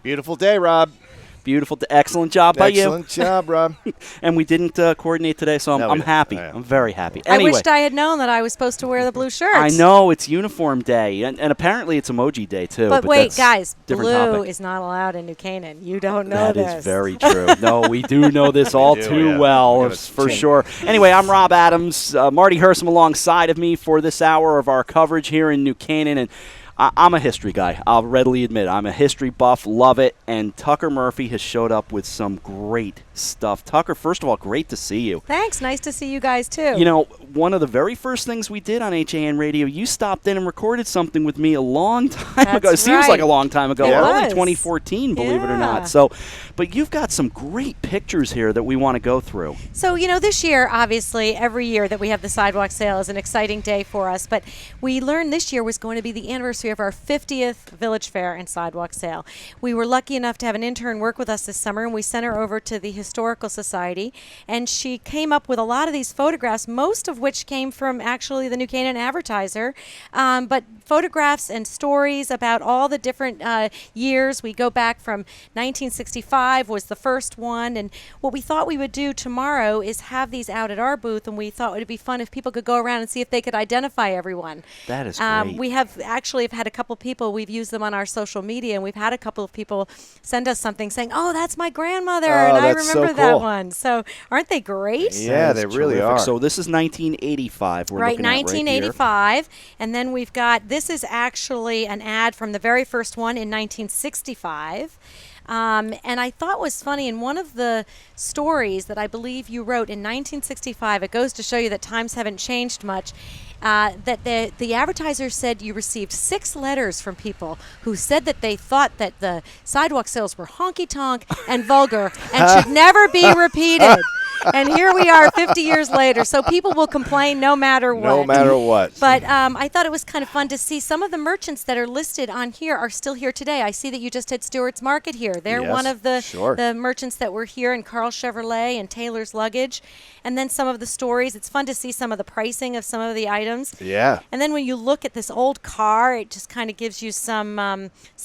Beautiful day, Rob. Beautiful. Excellent job by you. Excellent job, Rob. And we didn't coordinate today, so I'm happy. I'm very happy. Anyway, I wished I had known that I was supposed to wear the blue shirt. I know. It's uniform day, and apparently it's emoji day, too. But wait, guys, blue topic. is not allowed in New Canaan. You don't know this. That is very true. No, we do know this all too well, for sure. Anyway, I'm Rob Adams. Marty Hersom alongside of me for this hour of our coverage here in New Canaan, and I'm a history guy. I'll readily admit I'm a history buff, love it, and Tucker Murphy has showed up with some great stuff. Tucker, first of all, great to see you. Thanks. Nice to see you guys, too. You know, one of the very first things we did on HAN Radio, you stopped in and recorded something with me a long time ago. It seems like a long time ago, early 2014, believe it or not. So, but you've got some great pictures here that we want to go through. So, you know, this year, obviously, every year that we have the sidewalk sale is an exciting day for us, but we learned this year was going to be the anniversary of our 50th Village Fair and Sidewalk Sale. We were lucky enough to have an intern work with us this summer, and we sent her over to the Historical Society, and she came up with a lot of these photographs, most of which came from actually the New Canaan Advertiser, but photographs and stories about all the different years. We go back from 1965 was the first one, and what we thought we would do tomorrow is have these out at our booth, and we thought it would be fun if people could go around and see if they could identify everyone. That is great. We have actually had a couple people, we've used them on our social media, and we've had a couple of people send us something saying, oh, that's my grandmother, and I remember that one. So aren't they great? Yeah, they really are. So this is 1985 we're looking at 1985, and then we've got, this is actually an ad from the very first one in 1965. And I thought was funny, in one of the stories that I believe you wrote in 1965, it goes to show you that times haven't changed much, that the advertiser said you received 6 letters from people who said that they thought that the sidewalk sales were honky-tonk and vulgar and should never be repeated. And here we are 50 years later. So people will complain no matter what. No matter what. But I thought it was kind of fun to see some of the merchants that are listed on here are still here today. I see that you just had Stewart's Market here. They're one of the merchants that were here, and Carl Chevrolet and Taylor's Luggage. And then some of the stories. It's fun to see some of the pricing of some of the items. Yeah. And then when you look at this old car, it just kind of gives you some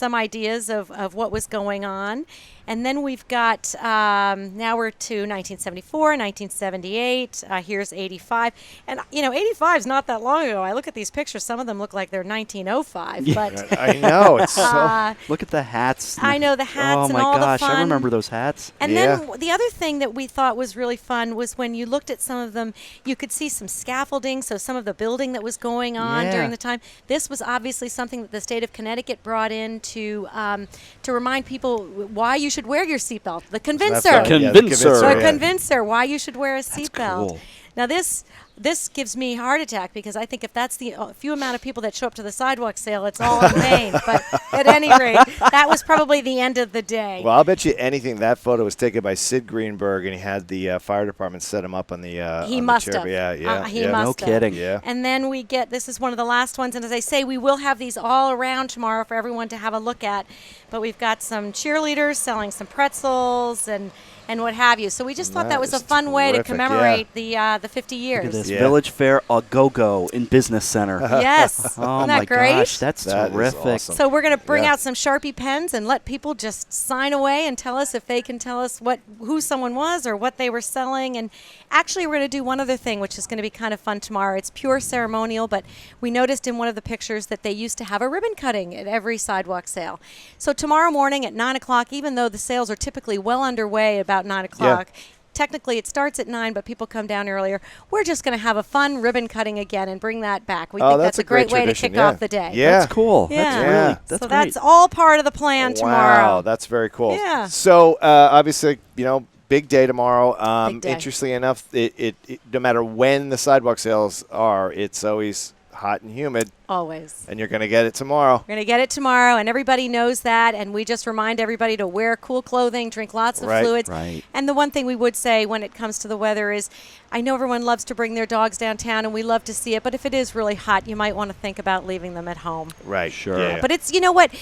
ideas of what was going on. And then we've got, now we're to 1974, 1978, here's 85. And, you know, 85 is not that long ago. I look at these pictures. Some of them look like they're 1905. Yeah. But I know. It's so. Look at the hats. I know, the hats and all the fun. Oh, my gosh. I remember those hats. And then the other thing that we thought was really fun was when you looked at some of them, you could see some scaffolding, so some of the building that was going on during the time. This was obviously something that the state of Connecticut brought in to remind people why you should wear your seatbelt. The convincer. The convincer. Why you should wear a seatbelt. Cool. Now this gives me a heart attack, because I think if that's the few amount of people that show up to the sidewalk sale, it's all in vain. But at any rate, that was probably the end of the day. Well, I'll bet you anything that photo was taken by Sid Greenberg, and he had the fire department set him up on the he must have. He must no have. kidding. Yeah. And then we get, this is one of the last ones, and as I say, we will have these all around tomorrow for everyone to have a look at. But we've got some cheerleaders selling some pretzels and what have you. So we just thought that was a fun way to commemorate the 50 years. Look at this Village Fair a go-go in Business Center. Yes. Oh, Isn't that great? Gosh, that's terrific. Awesome. So we're going to bring out some Sharpie pens and let people just sign away and tell us if they can tell us who someone was or what they were selling. And actually, we're going to do one other thing, which is going to be kind of fun tomorrow. It's pure ceremonial, but we noticed in one of the pictures that they used to have a ribbon cutting at every sidewalk sale. So tomorrow morning at 9 o'clock, even though the sales are typically well underway about 9 o'clock, technically it starts at 9, but people come down earlier. We're just going to have a fun ribbon cutting again and bring that back. We think that's a great way to kick off the day. Yeah. That's cool. Yeah. That's great. That's all part of the plan tomorrow. Wow, that's very cool. Yeah. So obviously, big day tomorrow. Big day. Interestingly enough, it no matter when the sidewalk sales are, it's always hot and humid. Always. And you're going to get it tomorrow. We're going to get it tomorrow, and everybody knows that, and we just remind everybody to wear cool clothing, drink lots of fluids. Right. And the one thing we would say when it comes to the weather is, I know everyone loves to bring their dogs downtown, and we love to see it, but if it is really hot, you might want to think about leaving them at home. Right. Sure. Yeah. But it's, you know what,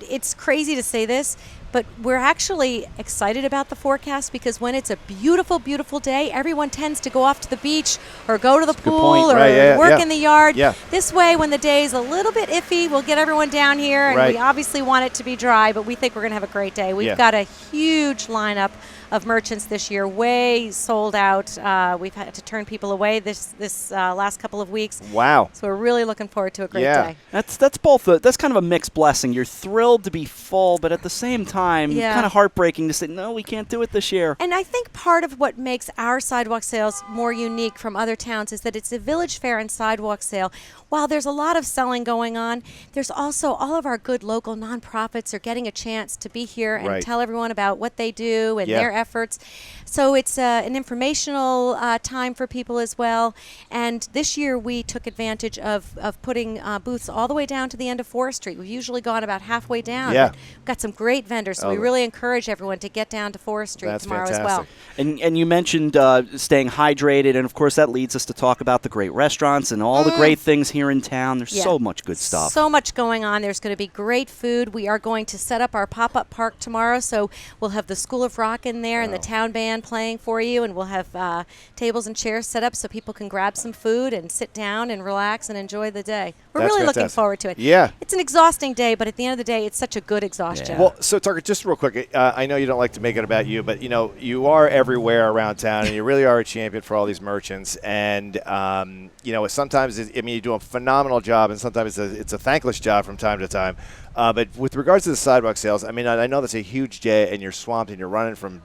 it's crazy to say this, But we're actually excited about the forecast because when it's a beautiful, beautiful day, everyone tends to go off to the beach or go to the pool or work in the yard. Yeah. This way, when the day is a little bit iffy, we'll get everyone down here, and we obviously want it to be dry, but we think we're going to have a great day. We've got a huge lineup of merchants this year, way sold out. We've had to turn people away this last couple of weeks. Wow! So we're really looking forward to a great day. That's both. That's kind of a mixed blessing. You're thrilled to be full, but at the same time, kind of heartbreaking to say, no, we can't do it this year. And I think part of what makes our sidewalk sales more unique from other towns is that it's a village fair and sidewalk sale. While there's a lot of selling going on, there's also all of our good local nonprofits are getting a chance to be here and tell everyone about what they do and their efforts. So it's an informational time for people as well. And this year we took advantage of putting booths all the way down to the end of Forest Street. We've usually gone about halfway down. Yeah. We've got some great vendors, so we really encourage everyone to get down to Forest Street tomorrow as well. And you mentioned staying hydrated, and of course that leads us to talk about the great restaurants and all the great things here in town. There's so much good stuff. So much going on. There's going to be great food. We are going to set up our pop-up park tomorrow, so we'll have the School of Rock in there and the town band playing for you, and we'll have tables and chairs set up so people can grab some food and sit down and relax and enjoy the day. We're really looking forward to it. Yeah. It's an exhausting day, but at the end of the day, it's such a good exhaustion. Well, so Tucker, just real quick, I know you don't like to make it about you, but you are everywhere around town, and you really are a champion for all these merchants. And sometimes you do a phenomenal job, and sometimes it's a thankless job from time to time. But with regards to the sidewalk sales, I mean, I know that's a huge day, and you're swamped, and you're running from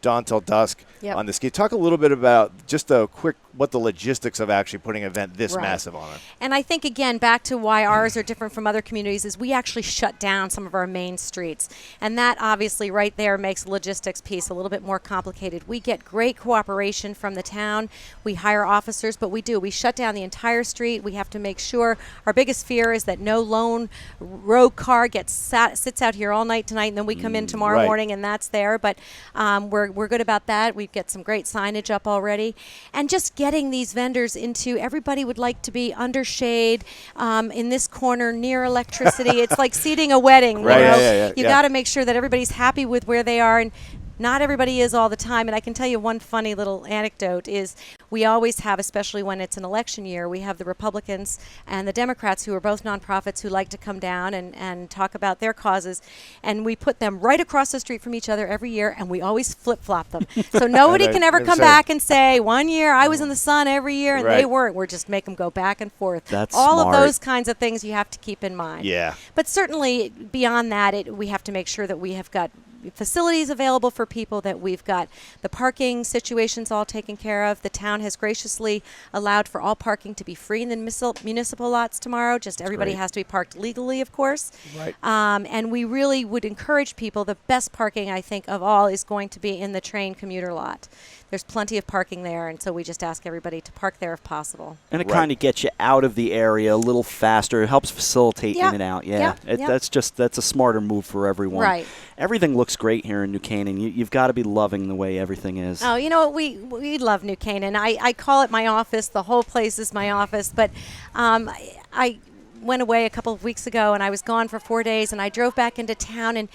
dawn till dusk on this. Can you talk a little bit about just a quick what the logistics of actually putting an event this massive on it? And I think, again, back to why ours are different from other communities is we actually shut down some of our main streets. And that obviously right there makes the logistics piece a little bit more complicated. We get great cooperation from the town. We hire officers, but we shut down the entire street. We have to make sure. Our biggest fear is that no lone rogue car sits out here all night tonight, and then we come in tomorrow morning and that's there. But we're good about that. We've got some great signage up already. And just getting these vendors into, everybody would like to be under shade in this corner near electricity. It's like seating a wedding. You got to make sure that everybody's happy with where they are, and not everybody is all the time. And I can tell you one funny little anecdote is we always have, especially when it's an election year, we have the Republicans and the Democrats, who are both nonprofits, who like to come down and talk about their causes. And we put them right across the street from each other every year, and we always flip-flop them. So nobody can ever come back and say, one year I was in the sun every year and they weren't. We're just make them go back and forth. That's all smart. of those kinds of things you have to keep in mind. Yeah. But certainly beyond that, we have to make sure that we have got facilities available for people, that we've got the parking situations all taken care of. The town has graciously allowed for all parking to be free in the municipal lots tomorrow. Just everybody has to be parked legally, of course. Right. And we really would encourage people. The best parking, I think, of all is going to be in the train commuter lot. There's plenty of parking there, and so we just ask everybody to park there if possible. And it kind of gets you out of the area a little faster. It helps facilitate in and out. That's a smarter move for everyone. Right. Everything looks great here in New Canaan. You've got to be loving the way everything is. Oh, you know what? We love New Canaan. I call it my office. The whole place is my office. But I went away a couple of weeks ago, and I was gone for 4 days, and I drove back into town, and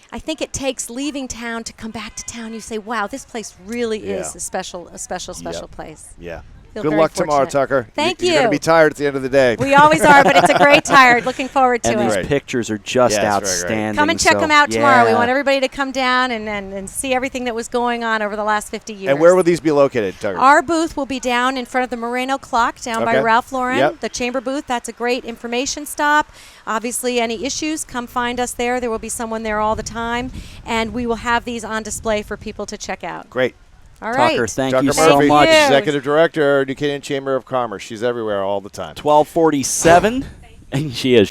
I think it takes leaving town to come back to town. You say, wow, this place really is a special place. Yeah. Feel Good very luck tomorrow, fortunate. Tucker. Thank you. You're going to be tired at the end of the day. We always are, but it's a great tired. Looking forward to and it. these pictures are just outstanding. Come and check them out tomorrow. We want everybody to come down and see everything that was going on over the last 50 years. And where will these be located, Tucker? Our booth will be down in front of the Moreno Clock down by Ralph Lauren. Yep. The chamber booth, that's a great information stop. Obviously, any issues, come find us there. There will be someone there all the time. And we will have these on display for people to check out. Great. All right. Tucker, thank you TuckerMurphy, so much. Executive Director, New Canaan Chamber of Commerce. She's everywhere all the time. 1247, and she is.